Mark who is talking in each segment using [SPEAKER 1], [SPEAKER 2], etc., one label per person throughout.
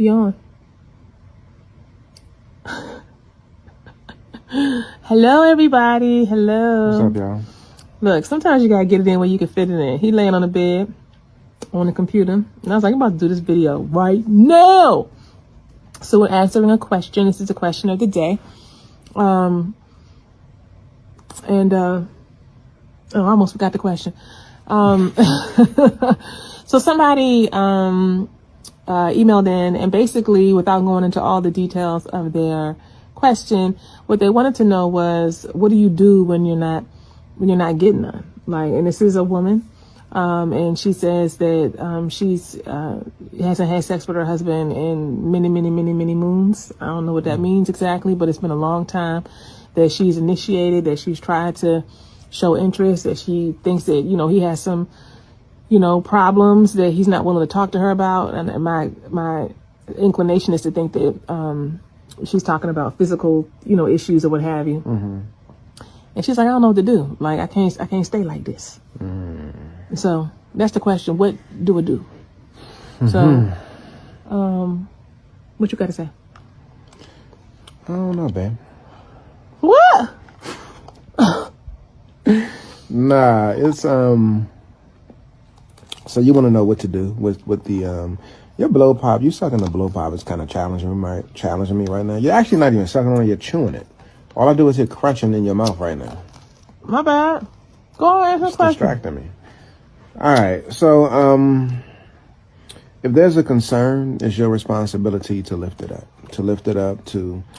[SPEAKER 1] be on. Hello, everybody. Hello.
[SPEAKER 2] What's up, y'all?
[SPEAKER 1] Look, sometimes you gotta get it in where you can fit it in. He laying on the bed on the computer, and I was like, I'm about to do this video right now. So we're answering a question. This is the question of the day. I almost forgot the question. So somebody emailed in, and basically, without going into all the details of their question, what they wanted to know was, what do you do when you're not getting none? Like, and this is a woman, and she says that she's hasn't had sex with her husband in many moons. I don't know what that means exactly, but it's been a long time that she's initiated, that she's tried to show interest, that she thinks that, you know, he has some, you know, problems that he's not willing to talk to her about. And my inclination is to think that she's talking about physical, you know, issues or what have you. Mm-hmm. And she's like, I don't know what to do. Like, I can't stay like this. So that's the question. What do I do? Mm-hmm. So, what you got to say?
[SPEAKER 2] I don't know, babe.
[SPEAKER 1] What?
[SPEAKER 2] Nah, it's so you want to know what to do with the your blow pop. You sucking the blow pop is kind of challenging me right now. You're actually not even sucking on it, you're chewing it. All I do is hear crunching in your mouth right now.
[SPEAKER 1] My bad. Go ahead, answer the question.
[SPEAKER 2] Distracting me. All right, so if there's a concern, it's your responsibility to lift it up.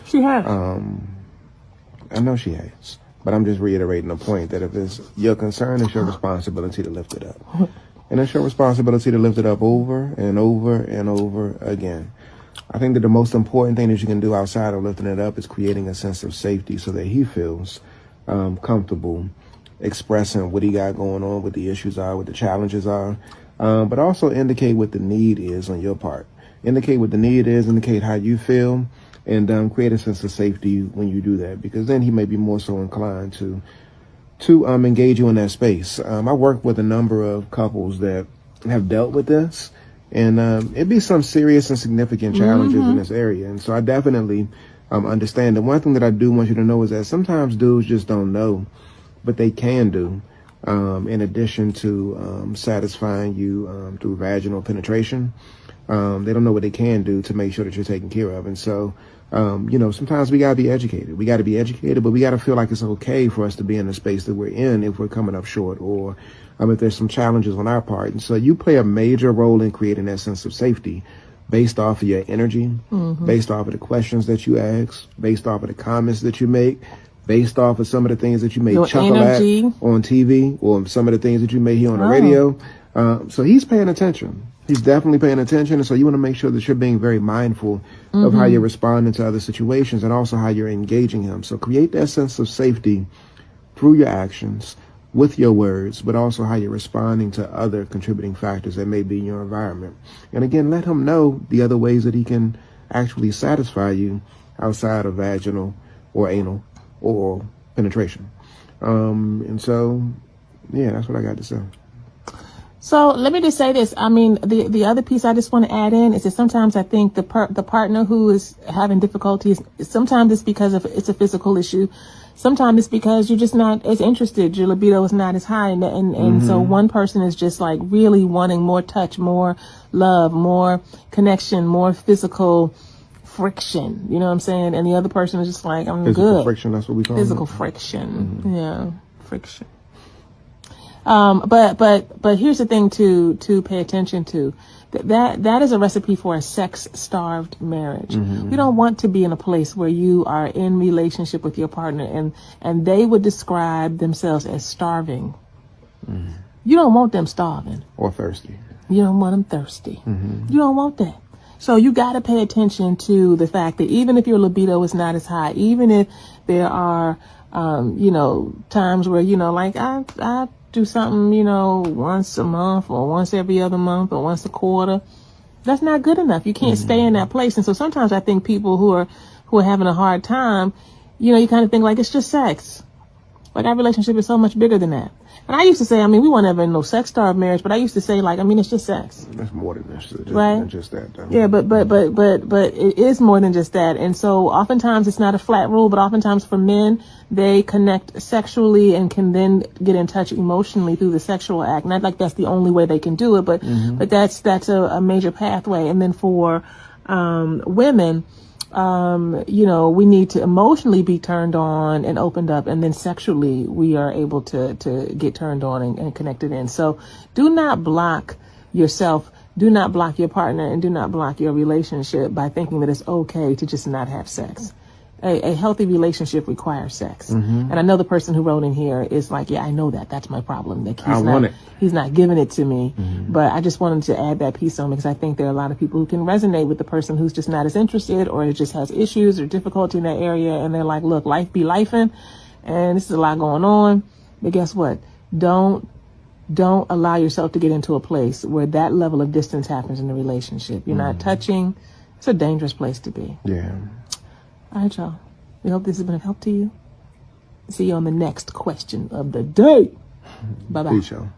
[SPEAKER 1] She has.
[SPEAKER 2] I know she has. But I'm just reiterating the point that if it's your concern, it's your responsibility to lift it up. And it's your responsibility to lift it up over and over and over again. I think that the most important thing that you can do outside of lifting it up is creating a sense of safety so that he feels comfortable expressing what he got going on, what the issues are, what the challenges are, but also indicate what the need is on your part. Indicate what the need is, indicate how you feel, and create a sense of safety when you do that, because then he may be more so inclined to engage you in that space. I work with a number of couples that have dealt with this, and it'd be some serious and significant challenges in this area. And so I definitely understand. The one thing that I do want you to know is that sometimes dudes just don't know what they can do in addition to satisfying you through vaginal penetration. They don't know what they can do to make sure that you're taken care of. And so, you know, sometimes we got to be educated. We got to be educated, but we got to feel like it's okay for us to be in the space that we're in if we're coming up short, or if there's some challenges on our part. And so you play a major role in creating that sense of safety based off of your energy, based off of the questions that you ask, based off of the comments that you make, based off of some of the things that you may chuckle at on TV, or some of the things that you may hear on the radio. So he's paying attention. He's definitely paying attention. And so you want to make sure that you're being very mindful of how you're responding to other situations, and also how you're engaging him. So create that sense of safety through your actions, with your words, but also how you're responding to other contributing factors that may be in your environment. And again, let him know the other ways that he can actually satisfy you outside of vaginal or anal or penetration. And so, yeah, that's what I got to say.
[SPEAKER 1] So let me just say this. I mean, the other piece I just want to add in is that sometimes I think the partner who is having difficulties, sometimes it's because it's a physical issue. Sometimes it's because you're just not as interested. Your libido is not as high. And so one person is just like really wanting more touch, more love, more connection, more physical friction. You know what I'm saying? And the other person is just like, I'm
[SPEAKER 2] physical
[SPEAKER 1] good.
[SPEAKER 2] Friction, that's what we call
[SPEAKER 1] physical friction. Yeah, friction. But here's the thing to pay attention to. That is a recipe for a sex-starved marriage. You don't want to be in a place where you are in relationship with your partner and they would describe themselves as starving. You don't want them starving.
[SPEAKER 2] Or thirsty.
[SPEAKER 1] You don't want them thirsty. You don't want that. So you got to pay attention to the fact that even if your libido is not as high, even if there are, you know, times where, you know, like I do something, you know, once a month or once every other month or once a quarter. That's not good enough. You can't stay in that place. And so sometimes I think people who are having a hard time, you know, you kind of think like it's just sex. But our relationship is so much bigger than that. And I used to say, I mean, we weren't ever in no sex starved marriage, but I used to say, like, I mean, it's just sex.
[SPEAKER 2] That's more than this,
[SPEAKER 1] right?
[SPEAKER 2] Than just that. Though.
[SPEAKER 1] Yeah, but it is more than just that. And so oftentimes it's not a flat rule, but oftentimes for men, they connect sexually and can then get in touch emotionally through the sexual act. Not like that's the only way they can do it, but that's a major pathway. And then for women, you know, we need to emotionally be turned on and opened up, and then sexually we are able to get turned on and connected in. So do not block yourself, do not block your partner, and do not block your relationship by thinking that it's okay to just not have sex. A healthy relationship requires sex. And I know the person who wrote in here is like, yeah, I know that. That's my problem. Like he's not giving it to me. But I just wanted to add that piece on because I think there are a lot of people who can resonate with the person who's just not as interested or just has issues or difficulty in that area. And they're like, look, life be lifing and this is a lot going on. But guess what? Don't allow yourself to get into a place where that level of distance happens in the relationship. You're not touching. It's a dangerous place to be.
[SPEAKER 2] Yeah.
[SPEAKER 1] All right, y'all. We hope this has been of help to you. See you on the next question of the day. Bye-bye.
[SPEAKER 2] Peace, y'all.